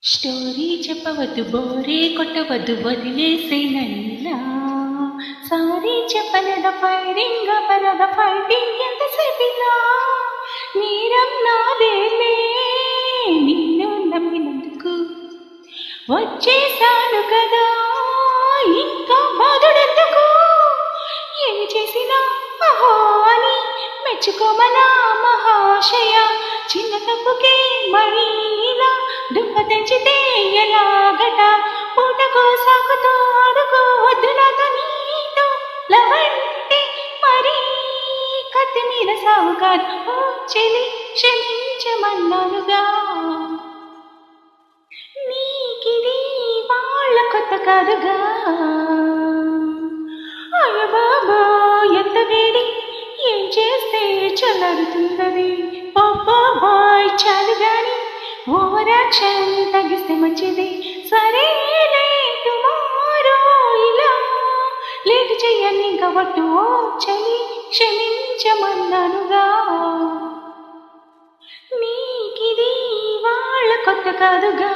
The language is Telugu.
స్టోరీ చెప్పవద్దు, బోరే కొట్టవద్దు, వదిలేసేనల్లా. సారీ చెప్పనద, ఫైరింగ్ పరద, ఫైటింగ్ ఎంతసేపిలా. నేరం నాదేలే, నిన్ను నమ్మినందుకు. వచ్చేసాను కదా, ఇంకా బాధుడెందుకు. ఏమి చేసినా అహో అని మెచ్చుకోమనా మహాశయ. చిన్న తప్పుకే మరీ ఇలా దుఃఖ తెంచితే ఎలాగట. పూటకో సాకుతో ఆడుకోవద్దు నాతో, నీతో లవంటే మరీ కత్తి మీద సాగు కాదు. ఓ చెలి క్షమించమన్నానుగా. నీకిది వాళ్ళ కొత్త కాదుగా. అయ్య బాబో ఎంత వేడి, ఏం చేస్తే చల్లారుతుందది. బాయ్ చాలు గాని ఓవర్ యాక్షన్ తగ్గిస్తే మంచిది. సరేలే టుమారో ఇలా లేట్ చెయ్యని కాబట్టి ఓ చలి క్షమించమన్నానుగా. నీకిది వాళ్ళ కొత్త కాదుగా.